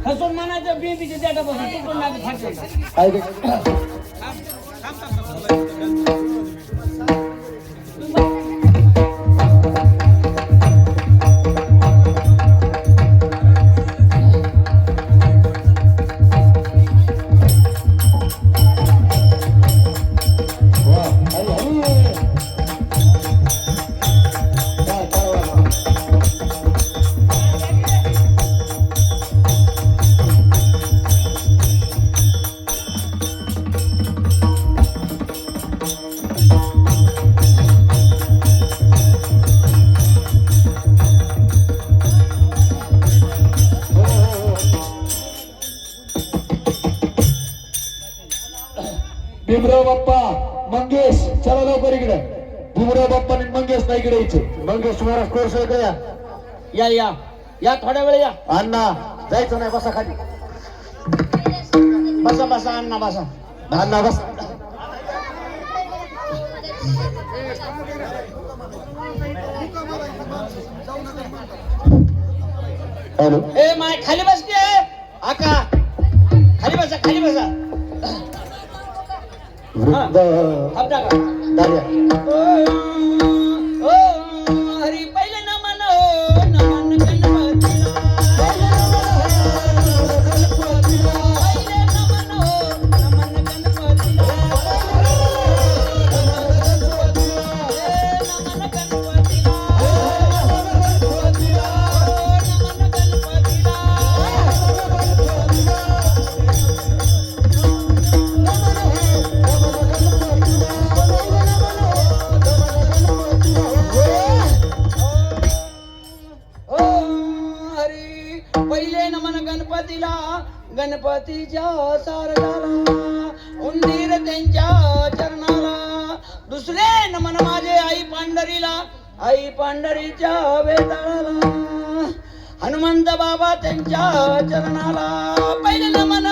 हसून म्हणायचं बेबीचे देटा बसून तुटून नाही फाटले. भीमराव बाप्पा मंगेश चला लवकर इकडे. भीमराव बाप्पा आणि मंगेश नाही इकडे यायचे. मंगेश महाराज कोर्स इकडे या. या या या थोड्या वेळ या. अण्णा जायचं नाही, बसा खाली. बसा बसा अण्णा बसा. अण्णा बस. हॅलो. ए माय खाली बस की आका. खाली बसा खाली बसा. वृंद दार्या. हरी पहिले नमन नमन गणपतीला. पहिले नमन नमन गणपतीला. नमन गणपतीला. पहिले नमन गणपतीला. गणपतीच्या सारगाला. उंदीर त्यांच्या चरणाला. दुसरे नमन माझे आई पांढरीला. आई पांढरीच्या वेताळाला. हनुमंत बाबा त्यांच्या चरणाला. पहिले नमन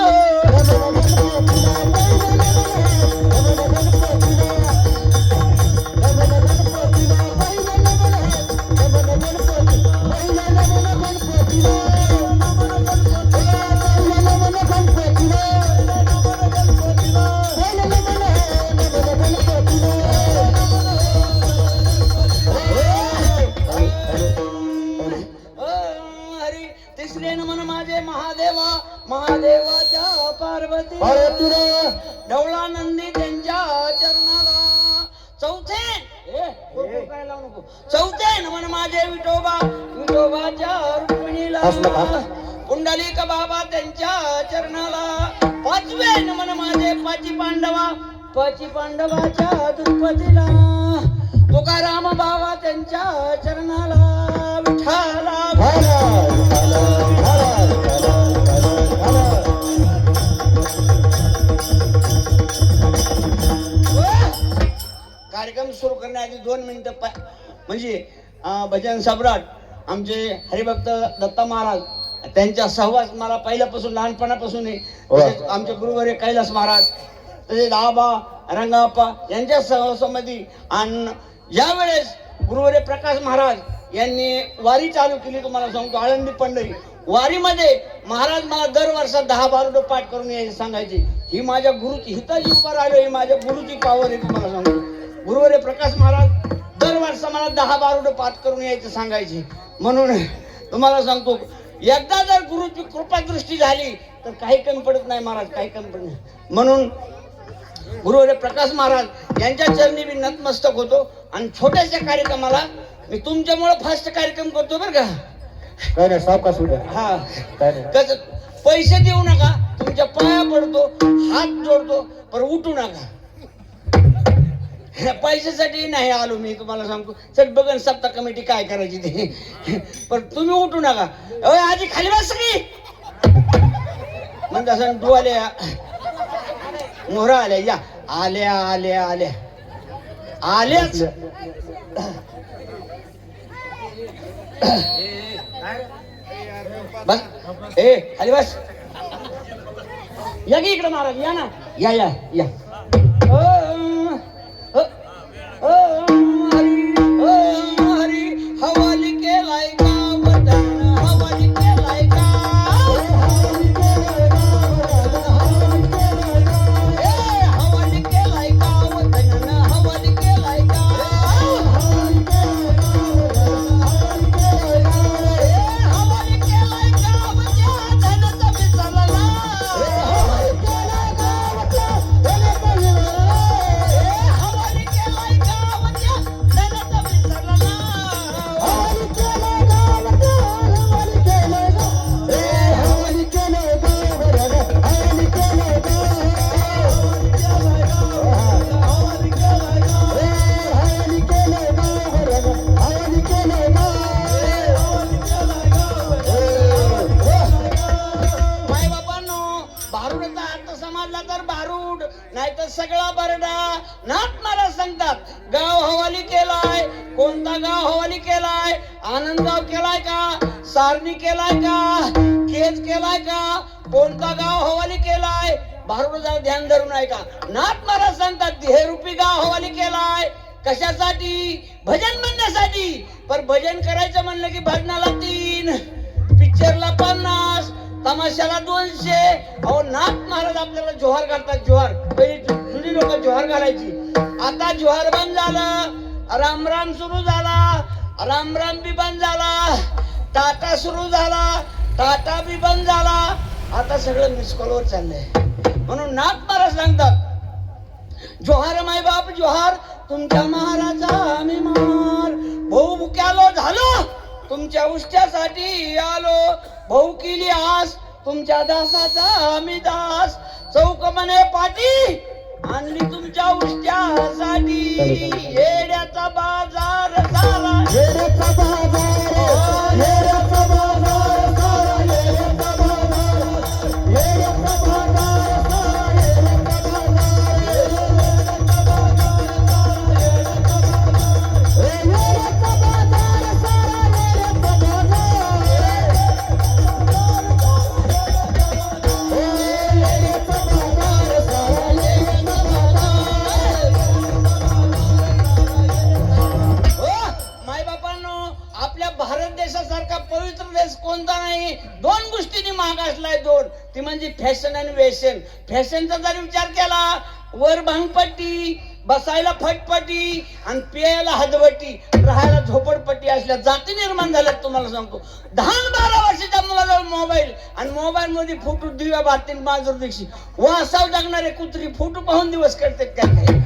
तिसरे नमन माझे महादेवा. महादेवाच्या पार्वती. ढवळा नंदी त्यांच्या चरणाला. चौथे नमन माझे विठोबा. विठोबाच्या रुक्मिणीला. पुंडलिक बाबा त्यांच्या चरणाला. पाचवे नमन माझे पाची पांडवा. पाची पांडवाच्या दुर्पतीला. तुकाराम बाबा त्यांच्या चरणाला. विठाला. कार्यक्रम सुरू करण्याआधी 2 मिनिटं म्हणजे भजन सम्राट आमचे हरिभक्त दत्ता महाराज त्यांचा सहवास मला पहिल्यापासून लहानपणापासून आहे. आमचे गुरुवर्य कैलास महाराज तसेच आबा रंगाप्पा यांच्या सहवासामध्ये. आणि यावेळेस गुरुवर्य प्रकाश महाराज यांनी वारी चालू केली. तुम्हाला सांगतो आळंदी पंढरी वारीमध्ये महाराज मला दर वर्षात 10-12 पाठ करून यायचे सांगायचे. ही माझ्या गुरुची हिताची उभा राहिलो. ही माझ्या गुरुची पावर आहे. तुम्हाला सांगतो गुरुवर्य प्रकाश महाराज दर वर्ष मला 10-12 पाठ करून यायचे सांगायचे. म्हणून तुम्हाला सांगतो एकदा जर गुरुची कृपादृष्टी झाली तर काही कमी पडत नाही महाराज, काही कमी पडत नाही. म्हणून गुरुवर्य प्रकाश महाराज यांच्या चरणी मी नतमस्तक होतो. आणि छोट्याशा कार्यक्रमाला मी तुमच्यामुळे फास्ट कार्यक्रम करतो बरं का. काय नाही सावकाश उद्या. हा कसं पैसे देऊ नका. तुमच्या पाया पडतो, हात जोडतो, पण उठू नका. पैशासाठी नाही आलो मी. तुम्हाला सांगतो चट बघन सप्ताह कमिटी काय करायची ते. पण तुम्ही उठू नका. आधी खाली बस की म्हणजे असं डोळ्या मोहरा आल्या. या आल्या आल्या आल्या आल्याच. बस ए खाली बस. या की इकडे महाराज या ना या या या हरी हवाली केलाय का वतन हवाली केलाय का हवाली केलाय का वतन हवाली केलाय का हवाली केलाय का वतन धनचा विसरला हवाली केलाय का वतन हवाली केलाय का वतन धनचा विसरला हवाली केलाय का वतन हवाली केलाय का हवाली केलाय का हवाली केलाय का हवाली केलाय का हवाली केलाय का हवाली केलाय का माय बाबांनो भारूडचा अर्थ समजला तर भारूड नाही तर सगळा बरडा नाथ महाराज सांगतात गाव हवाली केलाय कोणता गाव हवाली केलाय आनंदगाव केलाय का सारणी केलाय का केज केलाय का कोणता गाव हवाली केलाय भारूडचा ध्यान धरून आहे का नाथ महाराज सांगतात हे रूपी गाव हवाली केलाय कशासाठी भजन म्हणण्यासाठी पण भजन करायचं म्हणलं की भजनाला 3 पिक्चरला 50 तमाशाला 200 अहो नाथ महाराज आपल्याला जोहार घालतात जोहार पहिली जुनी लोक जोहार घालायची आता जोहार बंद झालं राम राम सुरू झाला राम राम बी बंद झाला टाटा सुरू झाला टाटा बी बंद झाला आता सगळं मिस कॉलवर चाललंय म्हणून नाथ महाराज सांगतात जोहार माय बाप जोहार तुमच्या महाराजा आम्ही मार भाऊ मुक्यालो झालो तुमच्या उष्ट्यासाठी आलो भाऊ केली आस तुमच्या दासाचा आम्ही दास चौक म्हणे पाटी आणली तुमच्या उष्ट्यासाठी येड्याचा बाजार सारा येड्याचा बाजार येड्याचा बाजार सारा येड्याचा बाजार येड्याचा बाजार सारा येड्याचा आपल्या भारत देशासारखा पवित्र देश कोणता नाही 2 गोष्टींनी मागासलाय 2 ती म्हणजे फॅशन आणि वेशन फॅशनचा जर विचार केला वर भांगपट्टी बसायला फटपट्टी आणि पियाला हदवटी राहायला झोपडपट्टी असल्या जाती निर्माण झाल्यात तुम्हाला सांगतो 10-12 वर्षाच्या मुलाजवळ मोबाईल आणि मोबाईल मध्ये फोटो दिव्या बातील माजूर दिवशी वासाव जगणारे कुत्री फोटो पाहून दिवस करतात काय काय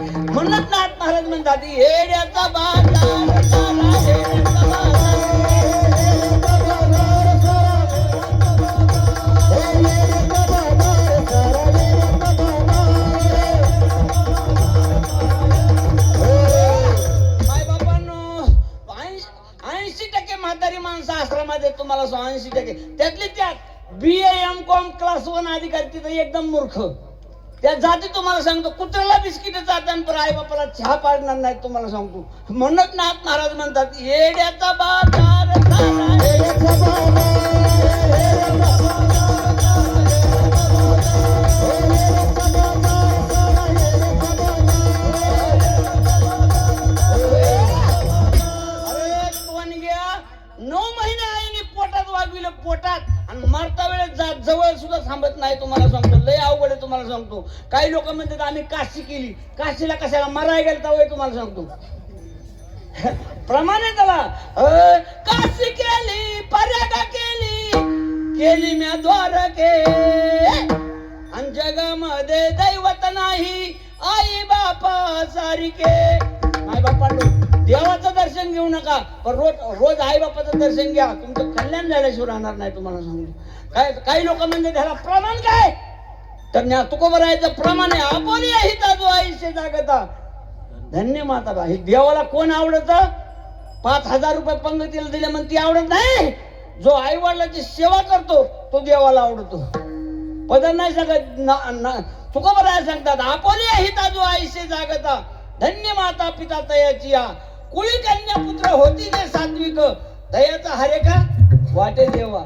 म्हणत नाथ महाराज म्हणतात येड्याचा बाजार सारा येड्याचा बाजार येड्याचा बाजार सारा येड्याचा बाजार सारा येड्याचा बाजार माय बाबांनो 80% म्हातारी माणसं आश्रमात तुम्हाला 80% त्यातली त्यात BA MCOM क्लास 1 अधिकारी तिथे एकदम मूर्ख त्या जाती तुम्हाला सांगतो कुत्र्याला बिस्किट जातात पण आई बापाला चहा पाडणार नाही तुम्हाला सांगतो म्हणत नाथ महाराज म्हणतात येड्याचा बाजार सारा येड्याचा अरे कोण गया 9 महिने आईने पोटात वागविलं पोटात आणि मरता वेळेस जवळ सुद्धा थांबत नाही तुम्हाला सांगतो लय अवघड आहे तुम्हाला सांगतो काही लोक म्हणतात आम्ही काशी केली काशीला कशाला मरायला गेलता वय तुम्हाला सांगतो प्रमाणे त्याला काशी केली पर्यटक केली म्या द्वारके आणि जगामध्ये दैवत नाही आई बापा सारिके आई बापा देवाचं दर्शन घेऊ नका पण रोज आई बापाचं दर्शन घ्या तुमचं कल्याण झाल्याशिवाय राहणार नाही तुम्हाला सांगतो काही लोक म्हणजे त्याला प्रमाण काय तर तुकोबरायचं प्रमाण आहे आपोली हिता जो आयुष्य जागता धन्य माता हे देवाला कोण आवडत 5,000 रुपये पंगतीला दिले म्हणून ती आवडत नाही जो आई वडिलांची सेवा करतो तो देवाला आवडतो पदर नाही सांगत तुकोबराय सांगतात आपोली हिता जो आयुष्य जागता धन्य माता पिता तयाची या कुळी कन्या पुत्र होती जे सात्विक दयाचा हरे का वाटे देवा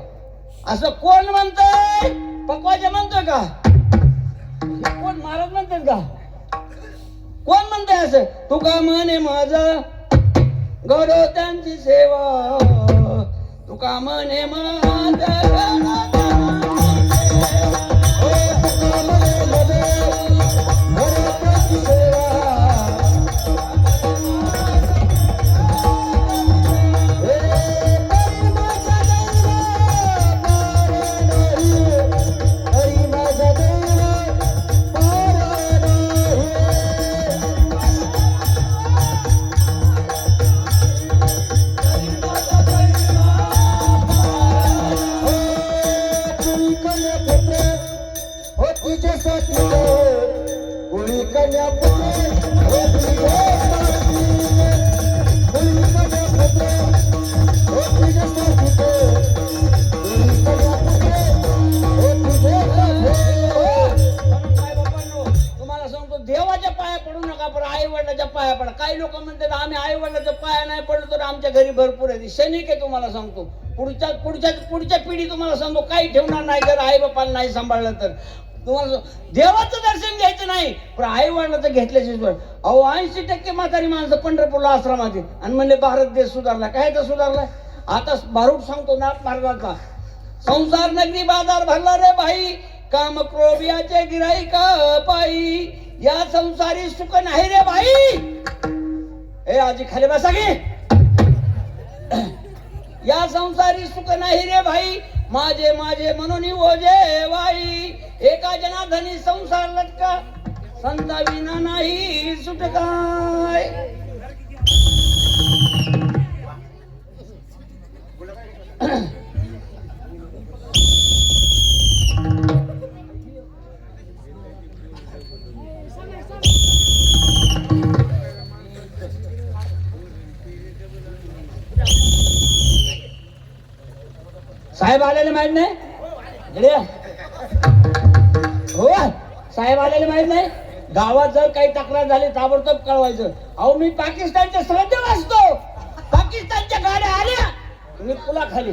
असं कोण म्हणतंय पक्वाचे म्हणतोय का महाराज म्हणतात का? कोण म्हणताय असं? तुका म्हणे माझं गौरव त्यांची सेवा, तुका म्हणे देवाच्या पाया पडू नका, पण आई वडिलाच्या पाया पडा. काही लोक म्हणतात आम्ही आई वडिलाच्या पाया नाही पडलो तर आमच्या घरी भरपूर आहे. क्षणिक आहे, तुम्हाला सांगतो. पुढच्या पिढी तुम्हाला सांगतो काही ठेवणार नाही जर आई बापाला नाही सांभाळलं तर. तुम्हाला देवाचं दर्शन घ्यायचं नाही, पण आई वडिलाचं घेतल्याची सोय. अहो 80% म्हातारी माणसं पंढरपूरला आश्रमात आहेत आणि म्हणले भारत देश सुधारला. काय तर सुधारलाय? आता भारूड सांगतो ना महाराजाचा, संसार नगरी बाजार भरला रे भाई, काम क्रोबियाचे गिराईक पायी, या संसारी सुख नाही रे भाई. ए आजी खाली बसा की. या संसारी सुख नाही रे भाई, माझे माझे म्हणून ओझे वाई, एका जनाधनी संसार लटका, संता विना नाही सुटकाय. साहेब आलेले माहित नाही? हो साहेब आलेले माहित नाही? गावात जर काही तक्रार झाली ताबडतोब कळवायचं. अहो मी पाकिस्तानच्या सरहद्दीवर असतो, पाकिस्तानच्या गाड्या आल्या मी पुलाखाली,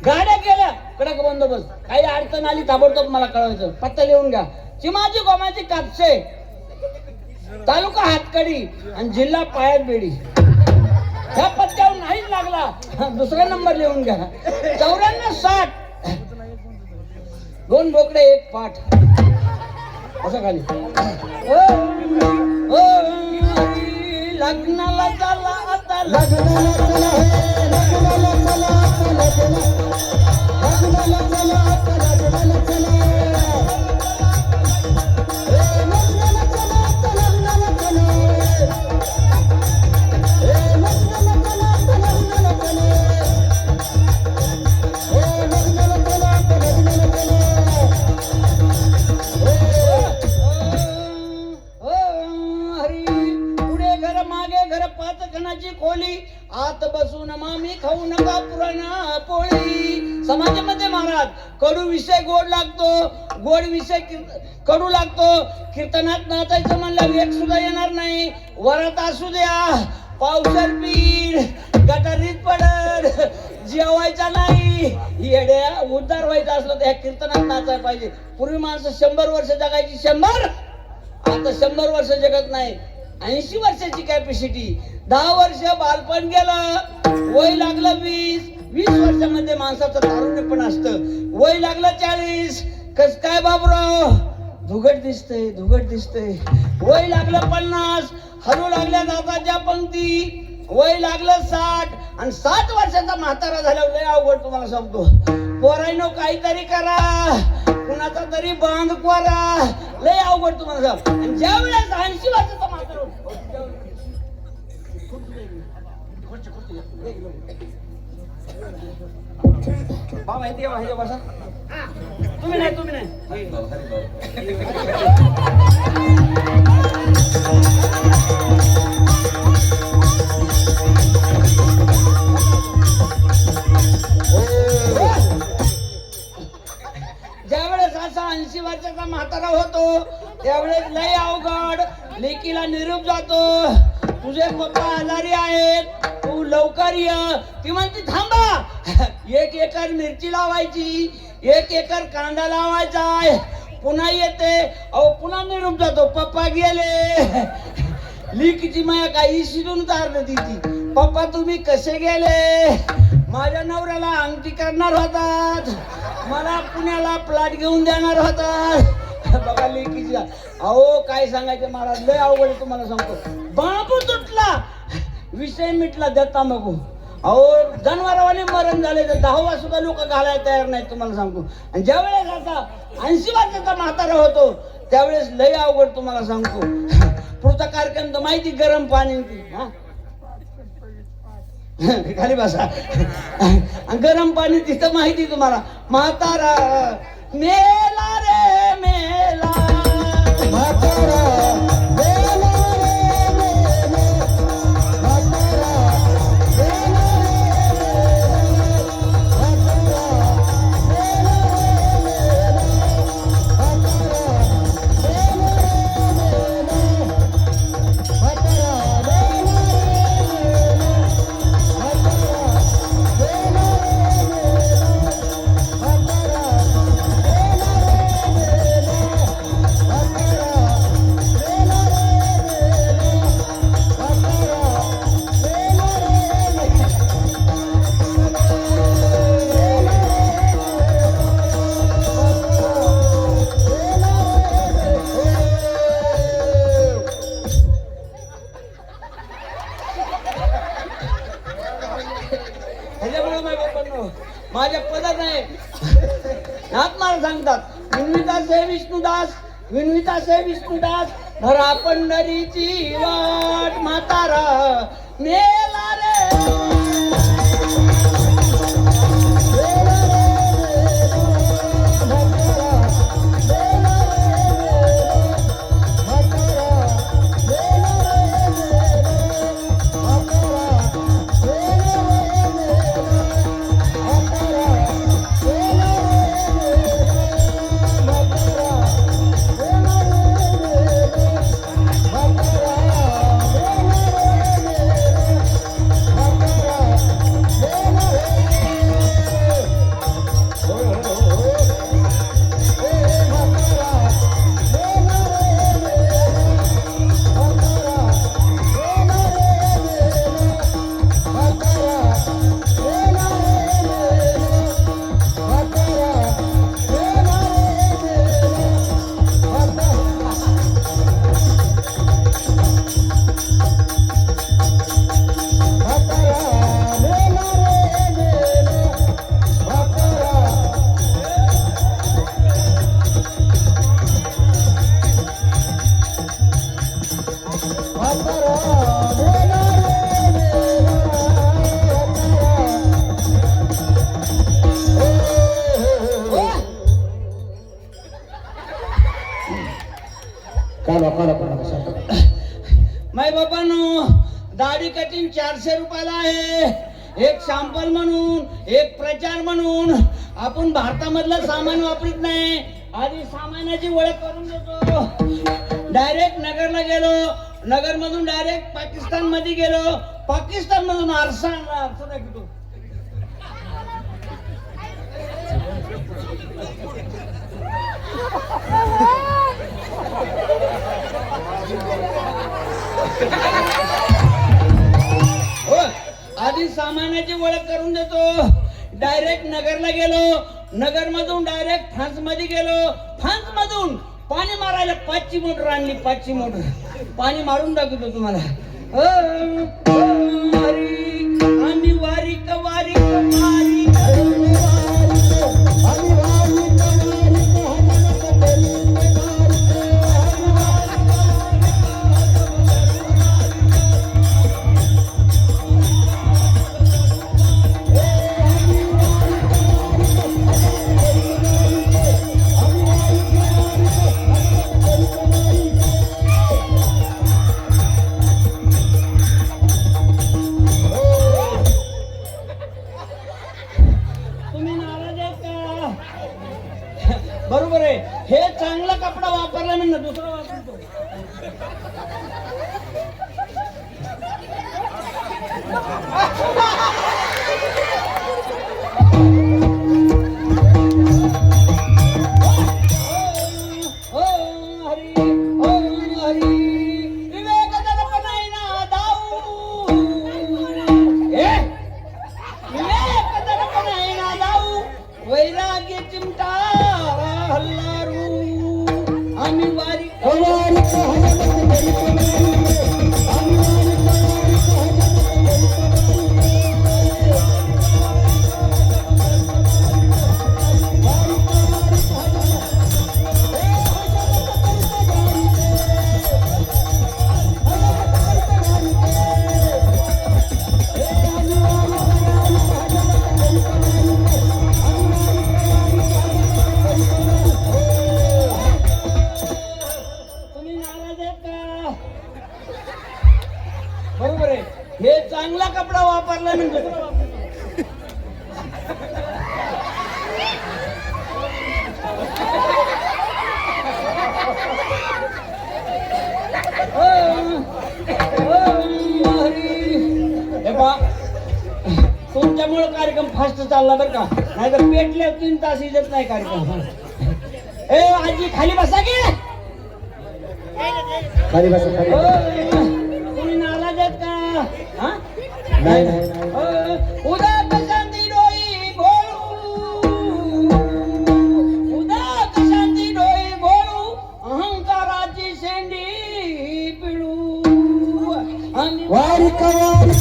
गाड्या गेल्या कडक बंदोबस्त, काही अडचण आली ताबडतोब मला कळवायचं. पत्ता लिहून घ्या. चिमाजी गोमाची कापसे, तालुका हातकडी आणि जिल्हा पायात बेडी. ह्या पत्त्यावर नाहीच लागला दुसरा नंबर लिहून घ्या. 9460, 2 बोकडे 1 पाठ असं खाली. लग्नाला चला आता, लग्नाला चला, लग्नाला चला आता, लग्नाला चला आता, लग्नाला चला, लग्नाला चला आता, लग्नाला चला, खोली आत बसून मामी खाऊ नका पुराणा पोळी. समाजामध्ये महाराज कडू विषय गोड लागतो, गोड विषय कडू लागतो. कीर्तनात नाचायचं म्हणलं वेग सुद्धा येणार नाही. वरात असू द्या, पावसाळ पीठ गटारीत पडल, जेवायचा नाही. येड्या उद्धार व्हायचा असलं तर ह्या कीर्तनात नाचायला पाहिजे. पूर्वी माणसं 100 वर्ष जगायची, 100, आता 100 वर्ष जगत नाही. 80 वर्षाची कॅपॅसिटी. 10 वर्ष बालपण गेलं, वय लागलं 20 वर्षामध्ये माणसाचं तारुण्य पण असतं. वय लागलं 40, कस काय बाबराव धुगट दिसतंय. वय लागलं 50, हलू लागल्या दादाच्या पंक्ती. वय लागलं 60 आणि 60 वर्षाचा म्हातारा झाल्यावर लय अवघड तुम्हाला सांगतो. पोरांनो काहीतरी करा, कुणाचा तरी बांध करा, लय अवघड तुम्हाला सांग. आणि ज्या वेळेस 80 वर्षाचा म्हातारा बा माहिती आहे का बसा. तुम्ही नाही ज्यावेळेस असा 80 वर्षाचा म्हातारा होतो त्यावेळेस लय अवघड. लेकीला निरोप जातो, तुझे पप्पा आजारी आहेत, तू लवकर ये. ती म्हणते थांबा, 1 एकर मिरची लावायची, 1 एकर कांदा लावायचा, पुन्हा येते, अहो पुन्हा निरूप जातो, पप्पा गेले. लिकीची माया काही शिरून तारलं तिची, पप्पा तुम्ही कसे गेले? माझ्या नवऱ्याला अंगठी करणार होतात, मला पुण्याला प्लॉट घेऊन देणार होतात. बघा लेकीची, अहो काय सांगायचं महाराज, लय अवघड आहे तुम्हाला सांगतो. बांबू तुटला, विषय मिटला, दत्ता मगू. अहो जनावरावाने मरण झाले तर 10वा सुद्धा लोक घालायला तयार नाहीत तुम्हाला सांगतो. आणि ज्या वेळेस आता 80 वर्षाचा म्हातारा होतो त्यावेळेस लय अवघड तुम्हाला सांगतो. पुढचा कार्यक्रम तर माहिती, गरम पाणी हा खाली बसा. गरम पाणी तिथं माहिती तुम्हाला. म्हातारा मेला रे मेला, म्हातारा मेला रे मेला, म्हातारा मेला माझ्या पदात आहे. नाथ मला सांगतात विन्वितास हे विष्णुदास, विन्वितास हे विष्णुदास, धरा पंढरीची वाट, म्हातारा मेला रे. माय बाबांनो, दाढी कटिंग 400 रुपयाला आहे. एक सॅम्पल म्हणून, एक प्रचार म्हणून. आपण भारतामधलं सामान वापरत नाही, आधी सामानाची ओळख करून देतो. डायरेक्ट नगरला गेलो, नगर मधून डायरेक्ट पाकिस्तान मध्ये गेलो, पाकिस्तान मधून आरसा आणला. आरसा दाखवतो. हो, आधी सामानाची ओळख करून देतो. डायरेक्ट नगरला गेलो, नगर मधून डायरेक्ट फ्रान्स मध्ये गेलो, फ्रान्स मधून पाणी मारायला 5ची मोटर आणली. 5ची मोटर पाणी मारून दाखवतो तुम्हाला. आम्ही वारी कवारी कवारी, बरोबर आहे. हे चांगला कपडा वापरला मी ना, दुसरा वापरतो. तुम्ही नाराज आहेत का? बरोबर आहे, हे चांगला कपडा वापरला मी दुसरा वापरला. हे पहा, तुमच्यामुळे कार्यक्रम फास्ट चालला बरं का, नाहीतर पेटले 3 तास इजत नाही कार्यक्रम. ए आजी खाली बसा की. खाली बसा खाली बसा. तुम्ही नाराज आहेत का? हा? नाही नाही उदात शांती डोई बोलू, उदात शांती डोई बोलू, अहंकाराची शेंडी पिळू. आम्ही वारी कवारी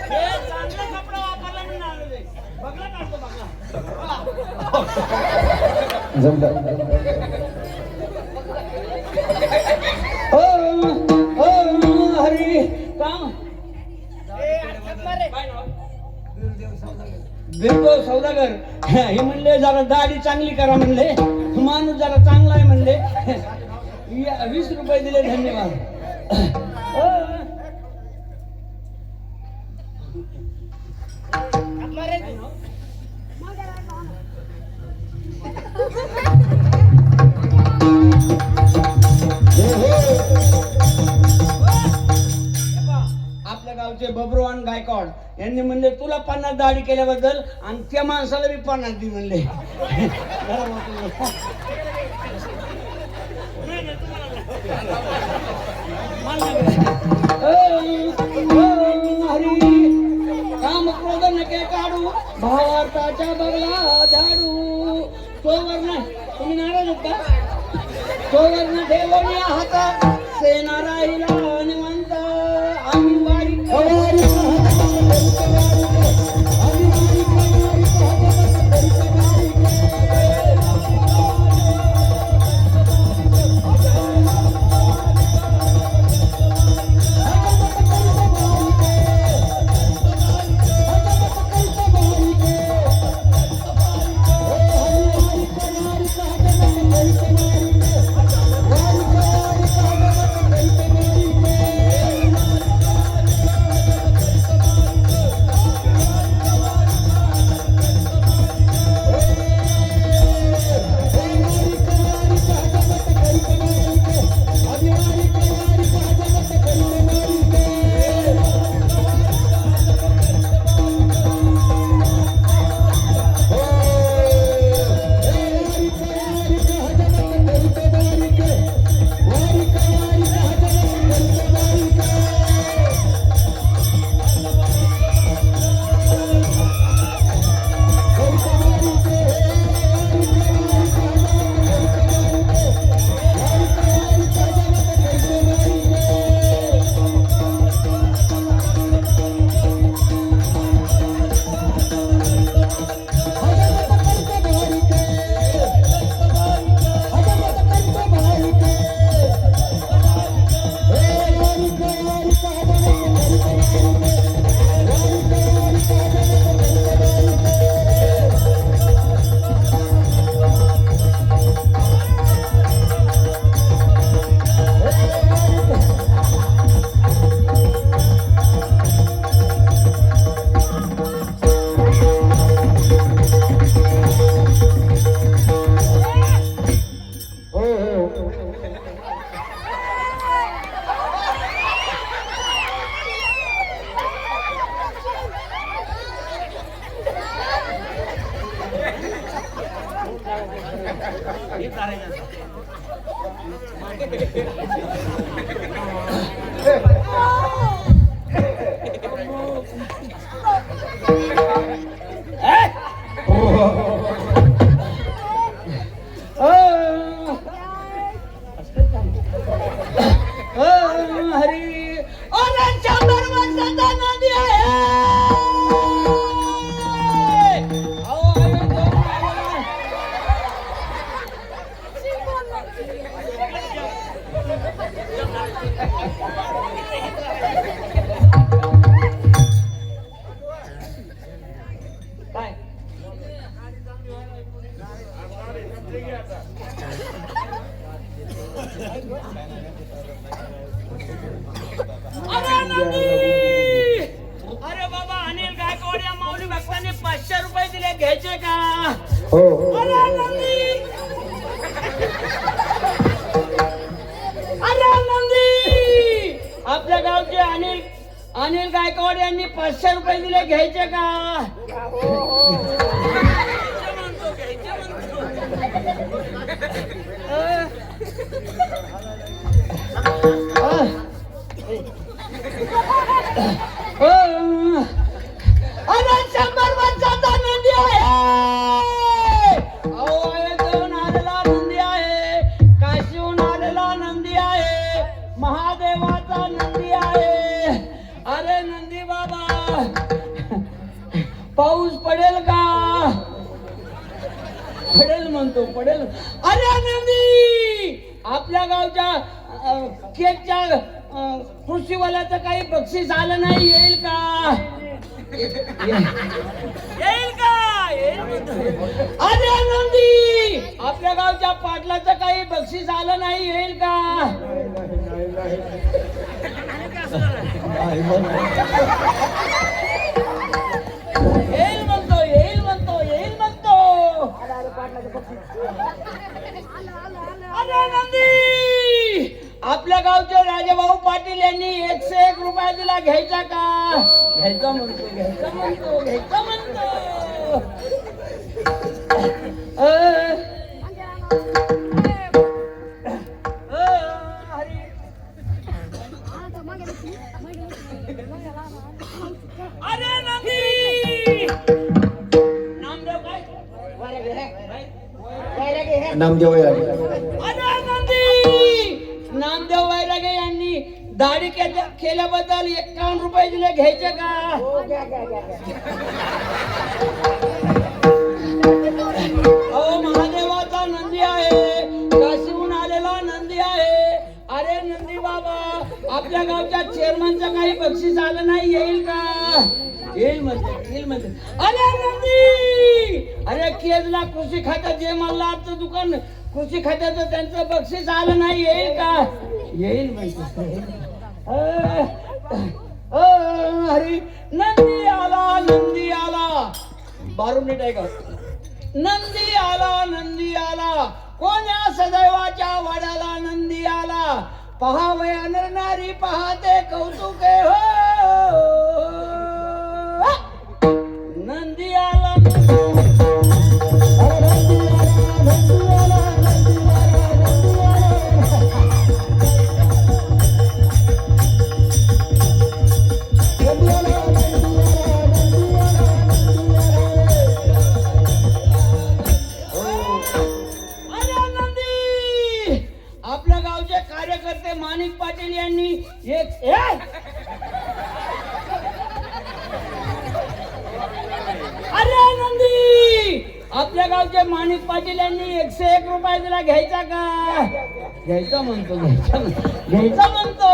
हे चांगला कपडा वापरला म्हणून आलेले. बघला काढतो बघला. हरी काम बिरको सौदागर हे म्हणले जरा दाढी चांगली करा म्हणले, माणूस जरा चांगला आहे म्हणले. 20 रुपये दिले, धन्यवाद. आपल्या गावचे बब्रुवान गायकवाड यांनी म्हणले तुला 50 दाढी केल्याबद्दल आणि त्या माणसाला बी 50 दे म्हणले. हरी काम क्रोध नके काढू, भावार्थाच्या बगला झाडू. तोवर्ण तुम्ही नाराज आहेत का? तोवर्ण ठेवणी हातात सेना राहिला निवांत. आम्ही वारी अरे नंदी! अरे बाबा अनिल गायकवाड या माऊली भक्तांनी 500 रुपये दिले, घ्यायचे का? हो अरे नंदी! अरे नंदी! आपल्या गावचे अनिल गायकवाड यांनी 500 रुपये दिले, घ्यायचे का? घ्यायचे म्हणतो. अरे 100 वर्षाचा नंदी आहे. अहो अयोध्येहून आलेला नंदी आहे, काशीहून आलेला नंदी आहे, महादेवाचा नंदी आहे. अरे नंदी बाबा, पाऊस पडेल का? पडेल म्हणतो, पडेल. अरे नंदी, आपल्या गावच्या केकच्या कृषीवाल्याचं काही बक्षीस आलं नाही, येईल का? येईल का? अरे नंदी, आपल्या गावच्या पाटलाचं काही बक्षीस आलं नाही, येईल का? येईल म्हणतो, येईल म्हणतो, येईल म्हणतो. अरे नंदी, आपल्या गावचे राजेभाऊ पाटील यांनी 101 रुपया दिला, घ्यायचा का? घ्यायचा म्हणतो, घ्यायचा म्हणतो, घ्यायचा म्हणतो. हरी. अरे नंदी, नामदेव काय? नामदेव आहे. अरे नंदी, नामदेव वैरागे यांनी दाढी केल्याबद्दल 51 रुपये दिले, घ्यायचे का? अहो महादेवाचा नंदी आहे, काशीहून आलेला नंदी आहे. अरे नंदी बाबा, आपल्या गावच्या चेअरमनचं काही बक्षीस आलं नाही, येईल का? येईल म्हणते, येईल म्हणते. अरे नंदी, अरे केजला कृषी खात्यात जे मल्हारचं दुकान कृषी खात्याचं त्यांचं बक्षीस आलं नाही, येईल का? येईल म्हणते. हरी. नंदी आला, नंदी आला. 12 मिनिट आहे का? नंदी आला, नंदी आला, कोण्या सदैवाच्या वाड्याला नंदी आला, पहावे अनरणारी पाहते कौतुके हो. नंदी आला, आपल्या गावचे कार्यकर्ते माणिक पाटील यांनी अरे नंदी, आपल्या गावचे माणिक पाटील यांनी 101 रुपये दिला, घ्यायचा का? घ्यायचा म्हणतो, घ्यायचा म्हणतो.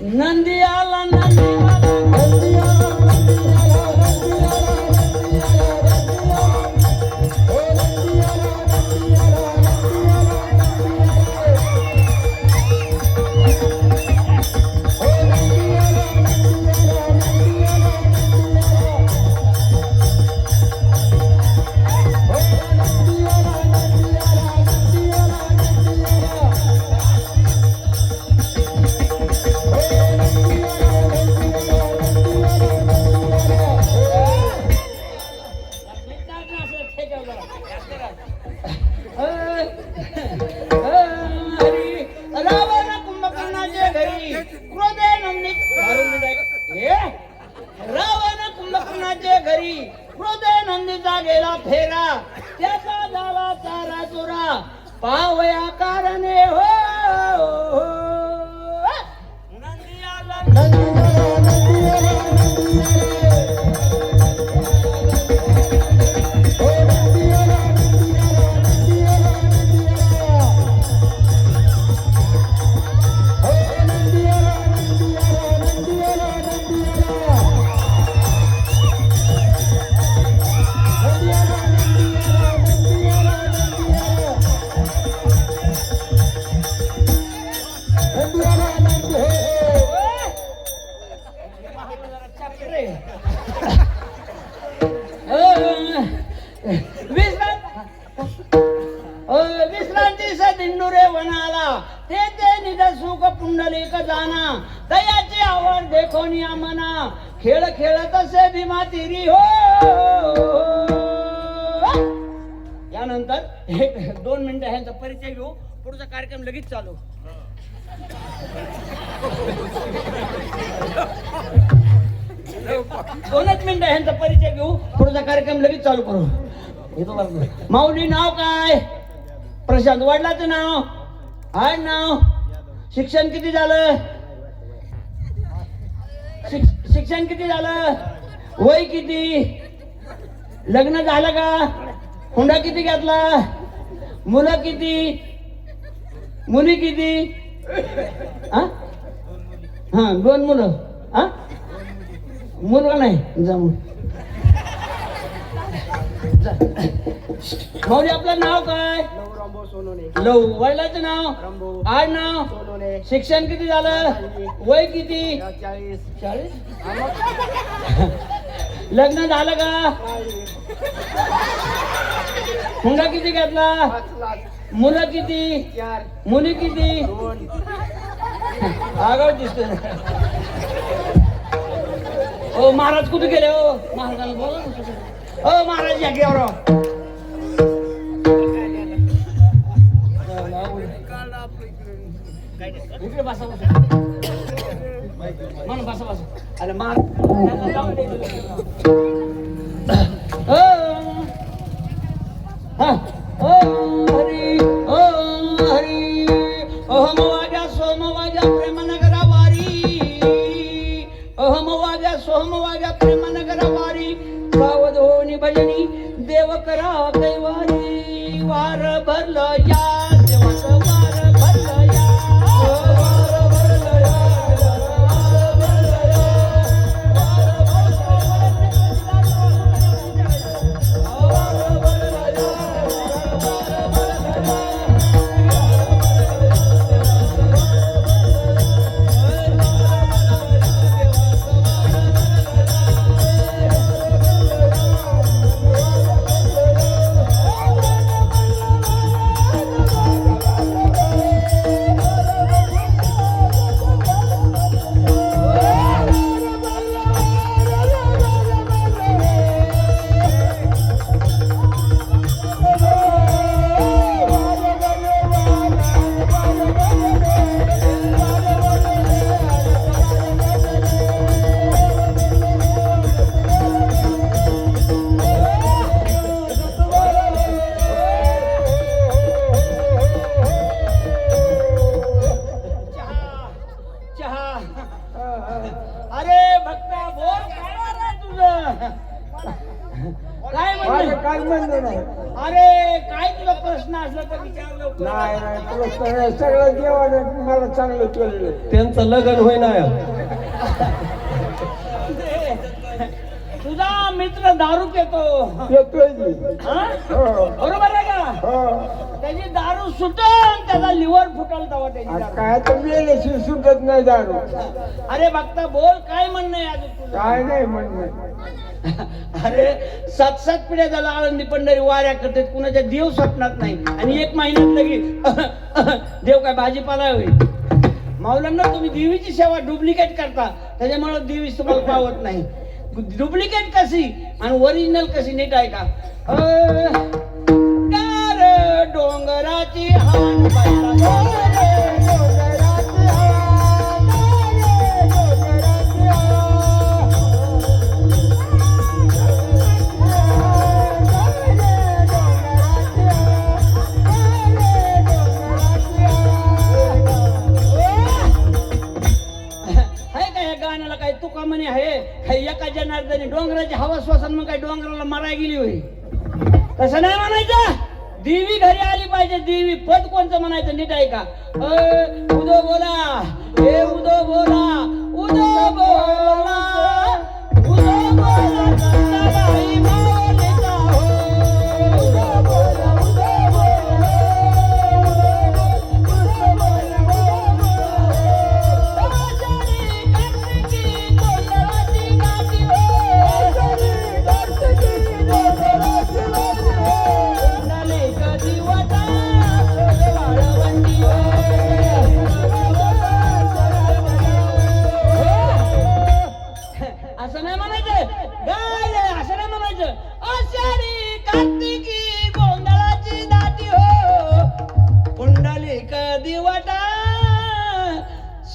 नंदी आला, नंदी आला, नंदी आला, नंदी आला, नंदी आला, नंदी आला, नंदी आला. ते निज सुख पुंडलिक जाना दयाची आवड देखोनी आमना खेळ खेळत असे भीमा तिरी हो. यानंतर एक 2 मिनिटं ह्यांचा परिचय घेऊ, पुढचा कार्यक्रम लगेच चालू. दोनच मिनिटं ह्यांचा परिचय घेऊ, पुढचा कार्यक्रम लगेच चालू करू. माऊली नाव काय? प्रशांत. वडिलाचं नाव? आहे नाव. शिक्षण किती झालं? शिक्षण किती झालं? वय किती? लग्न झालं का? हुंडा किती घेतला? मुलं किती? मुली किती? हा 2 मुलं. हा मुलगा नाही जमू. माऊली आपलं नाव काय? लव. वडिलाचं नाव? आड नाव. शिक्षण किती झालं? वय किती? 40. लग्न झालं का? हुंडा किती घेतला? मुलं किती? मुली किती? आगाव दिसतोय. ओ महाराज कुठे गेले? हो महाराजाला बोला. ओ महाराज या गेवराव. इकडे बसा बसा. म्हणून बसा बसा. अरे हरी हरी अहम वाजा सोम वाजा प्रेम नगरा वारी. अहम वाजा सोम वाजा प्रेम नगरा वारी. सावध होनी भजनी देव करा कैवारी. वार भरलं या देवाचं वार भरलं या. वार भरलं या. अरे काय तुला प्रश्न असला तर विचार लवकर. नाही सगळं जेवण मला चांगलं केलं. त्यांचं लग्न होय ना. तुझा मित्र दारू पितो. येतोय बरोबर आहे का? त्याची दारू सुटून त्याचा लिव्हर फुटल तेव्हा त्याची दारू. काय तर मेल्याशी सुटत नाही दारू. अरे बघता बोल काय म्हणणं आहे अजून तुझं? काय नाही म्हणणं. अरे 7 पिढ्या झाला आळंदी पंढरी वाऱ्या करतात, कुणाच्या देव स्वप्नात नाही. आणि 1 महिन्यात लगे देव काय भाजीपाला होईल? माऊलांना तुम्ही देवीची सेवा डुप्लिकेट करता, त्याच्यामुळे देवी तुम्हाला पावत नाही. डुप्लिकेट कशी आणि ओरिजिनल कशी नीट आहे का? डोंगराची हान तुका म्हणे आहे एका जनार्दनी डोंगराची हवा श्वासन मग काय डोंगराला मारायला गेली होई? तसं नाही म्हणायचं. देवी घरी आली पाहिजे. देवी पद कोणतं म्हणायचं नीट आहे का? उदो बोला हे उदो बोला उदो बोला उदो बोला बाई माऊलीचा हो. उदो बोला उदो बोला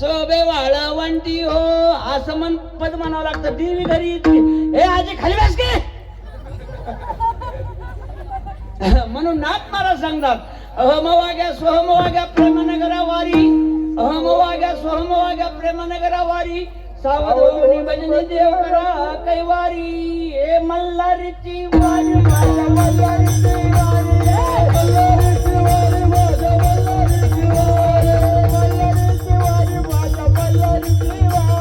सोबे वाळवंटी हो असं पद म्हणावं लागतं. देवी घरी येते हे आजी खाली बस की म्हणून नाथ महाराज सांगतात अहम वाग्या सोहम वाग्या प्रेमनगरा वारी अहम वाग्या सोहम वाग्या प्रेमनगरा वारी सावधोनी भजनी देव करा कैवारी हे मल्हारीची वारी माझ्या मल्हारीची वारी मल्हारीची वारी माझ्या मल्हारीची वारी मल्हारीची वारी माझ्या मल्हारीची वारी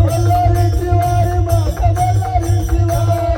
मल्हारीची वारी माझ्या मल्हारीची वारी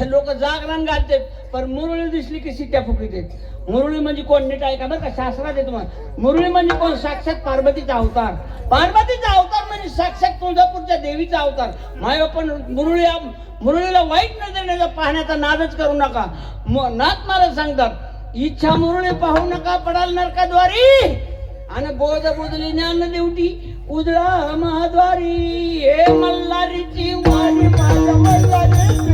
लोक जागरण घालते पण मुरळी दिसली की शिट्या फुकीत. मुरळी म्हणजे कोण नीट ऐका बरं का शास्त्रात आहे तुम्हाला. मुरळी म्हणजे कोण साक्षात पार्वतीचा अवतार. पार्वतीचा अवतार म्हणजे साक्षात तुळजापूरच्या देवीचा अवतार. माय पण मुरळीला वाईट नजरेने पाहण्याचा नादच करू नका. नाथ महाराज सांगतात इच्छा मुरळी पाहू नका पडाल नरकाद्वारी आणि बोध बोधली ज्ञान देवटी उजळा महाद्वारी हे मल्हारीची वारी माझ्या मल्हारी